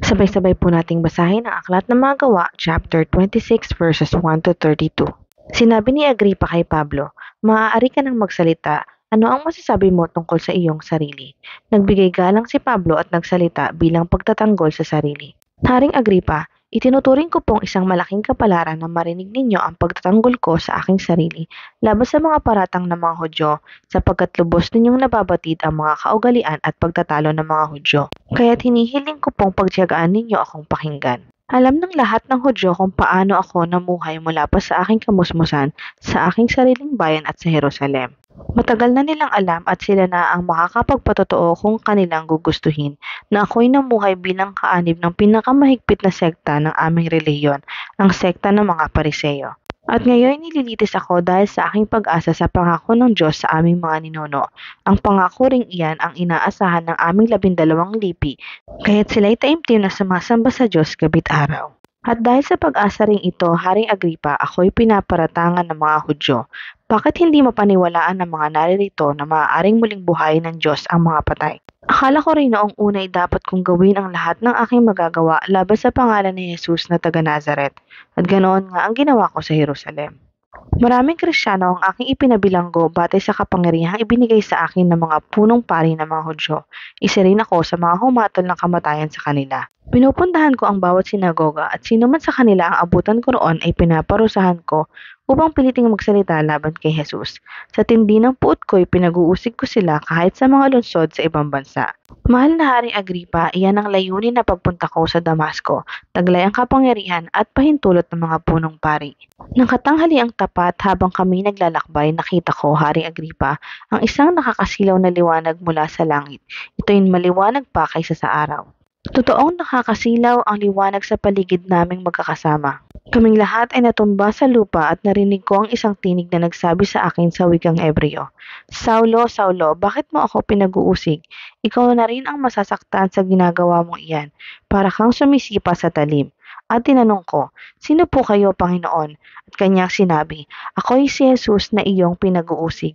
Sabay-sabay po nating basahin ang Aklat ng Mga Gawa, chapter 26 verses 1 to 32. Sinabi ni Agripa kay Pablo, "Maaari ka nang magsalita. Ano ang masasabi mo tungkol sa iyong sarili?" Nagbigay galang si Pablo at nagsalita bilang pagtatanggol sa sarili. Haring Agripa, itinuturing ko pong isang malaking kapalaran na marinig ninyo ang pagtatanggol ko sa aking sarili laban sa mga paratang ng mga Hudyo, sapagkat lubos ninyong nababatid ang mga kaugalian at pagtatalo ng mga Hudyo. Kaya't hinihiling ko pong pagtiyagaan ninyo akong pakinggan. Alam ng lahat ng Hudyo kung paano ako namuhay mula pa sa aking kamusmusan sa aking sariling bayan at sa Jerusalem. Matagal na nilang alam at sila na ang makakapagpatotoo kung kanilang gugustuhin na ako'y namuhay bilang kaanib ng pinakamahigpit na sekta ng aming relihiyon, ang sekta ng mga Pariseyo. At ngayon nililitis ako dahil sa aking pag-asa sa pangako ng Diyos sa aming mga ninuno. Ang pangako ring iyan ang inaasahan ng aming 12 lipi, kaya't sila'y taimtim na sumasamba sa Diyos gabi't araw. At dahil sa pag-asa ring ito, Haring Agripa, ako'y pinaparatangan ng mga Hudyo. Bakit hindi mapaniwalaan ng mga naririto na maaaring muling buhayin ng Diyos ang mga patay? Akala ko rin noong unay dapat kong gawin ang lahat ng aking magagawa laban sa pangalan ni Jesus na taga Nazaret, at ganoon nga ang ginawa ko sa Jerusalem. Maraming Kristiyano ang aking ipinabilanggo batay sa kapangyarihang ibinigay sa akin ng mga punong pari ng mga Hudyo. Isa rin ako sa mga humatol ng kamatayan sa kanila. Pinupuntahan ko ang bawat sinagoga at sino man sa kanila ang abutan ko roon ay pinaparusahan ko upang piliting magsalita laban kay Jesus. Sa tindi ng puot ko'y pinag-uusig ko sila kahit sa mga lungsod sa ibang bansa. Mahal na Haring Agripa, iyan ang layunin na pagpunta ko sa Damasco, taglay ang kapangyarihan at pahintulot ng mga punong pari. Nang katanghali ang tapat habang kami naglalakbay, nakita ko, Haring Agripa, ang isang nakakasilaw na liwanag mula sa langit. Ito'y maliwanag pa kaysa sa araw. Totoong nakakasilaw ang liwanag sa paligid naming magkakasama. Kaming lahat ay natumba sa lupa at narinig ko ang isang tinig na nagsabi sa akin sa wikang Hebreo, "Saulo, Saulo, bakit mo ako pinag-uusig? Ikaw na rin ang masasaktan sa ginagawa mong iyan, para kang sumisipa sa talim." At tinanong ko, "Sino po kayo, Panginoon?" At kanyang sinabi, "Ako'y si Jesus na iyong pinag-uusig.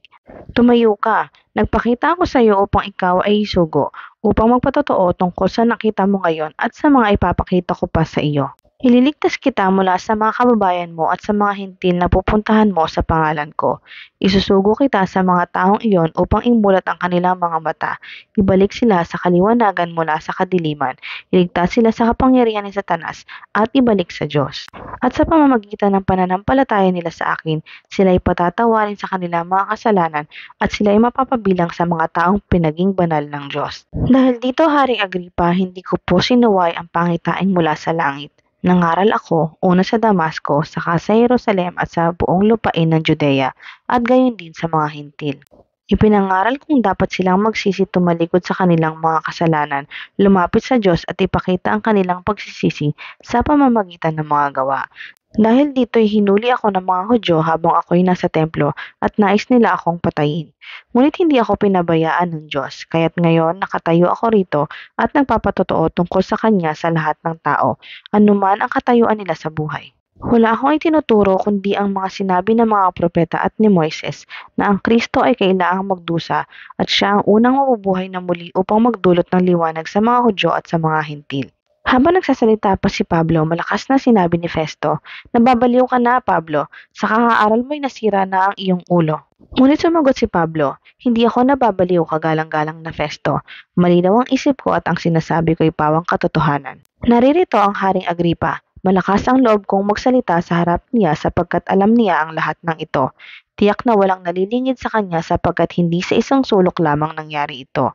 Tumayo ka, nagpakita ako sa iyo upang ikaw ay isugo, upang magpatotoo tungkol sa nakita mo ngayon at sa mga ipapakita ko pa sa iyo. Ililigtas kita mula sa mga kababayan mo at sa mga hintil na pupuntahan mo sa pangalan ko. Isusugo kita sa mga taong iyon upang imulat ang kanilang mga mata. Ibalik sila sa kaliwanagan mula sa kadiliman. Iligtas sila sa kapangyarihan ni Satanas at ibalik sa Diyos. At sa pamamagitan ng pananampalataya nila sa akin, sila ay patatawarin sa kanilang mga kasalanan at sila ay mapapabilang sa mga taong pinaging banal ng Diyos." Dahil dito, Haring Agripa, hindi ko po sinuway ang pangitain mula sa langit. Nangaral ako, una sa Damasco, saka sa Jerusalem at sa buong lupain ng Judea, at gayon din sa mga hintil. Ipinangaral kong dapat silang magsisi tumalikod sa kanilang mga kasalanan, lumapit sa Diyos at ipakita ang kanilang pagsisisi sa pamamagitan ng mga gawa. Dahil dito'y hinuli ako ng mga Hudyo habang ako'y nasa templo at nais nila akong patayin. Ngunit hindi ako pinabayaan ng Diyos, kaya't ngayon nakatayo ako rito at nagpapatotoo tungkol sa Kanya sa lahat ng tao, anuman ang katayuan nila sa buhay. Wala akong itinuturo kundi ang mga sinabi ng mga propeta at ni Moises na ang Kristo ay kailangang magdusa at siya ang unang mabubuhay na muli upang magdulot ng liwanag sa mga Hudyo at sa mga hintil. Habang nagsasalita pa si Pablo, malakas na sinabi ni Festo, "Nababaliw ka na, Pablo, sa kakaaral mo'y nasira na ang iyong ulo." Ngunit sumagot si Pablo, "Hindi ako nababaliw, kagalang-galang na Festo. Malinaw ang isip ko at ang sinasabi ko'y pawang katotohanan." Naririto ang Haring Agripa. Malakas ang loob kong magsalita sa harap niya sapagkat alam niya ang lahat ng ito. Tiyak na walang nalilingid sa kanya sapagkat hindi sa isang sulok lamang nangyari ito.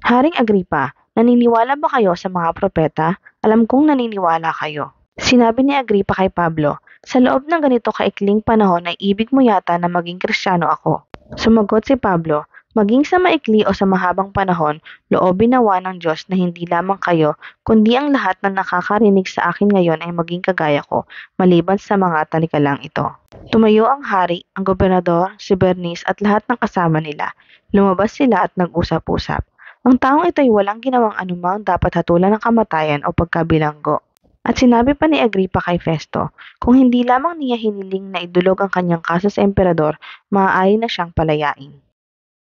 Haring Agripa, naniniwala ba kayo sa mga propeta? Alam kong naniniwala kayo. Sinabi ni Agripa kay Pablo, "Sa loob ng ganito kaikling panahon ay ibig mo yata na maging Kristiyano ako." Sumagot si Pablo, "Maging sa maikli o sa mahabang panahon, loobin nawa ng Diyos na hindi lamang kayo, kundi ang lahat na nakakarinig sa akin ngayon ay maging kagaya ko, maliban sa mga talikalang ito." Tumayo ang hari, ang gobernador, si Bernice at lahat ng kasama nila. Lumabas sila at nag-usap-usap. Ang taong ito ay walang ginawang anumang dapat hatulan ng kamatayan o pagkabilanggo. At sinabi pa ni Agripa kay Festo, kung hindi lamang niya hiniling na idulog ang kanyang kaso sa emperador, maaari na siyang palayain.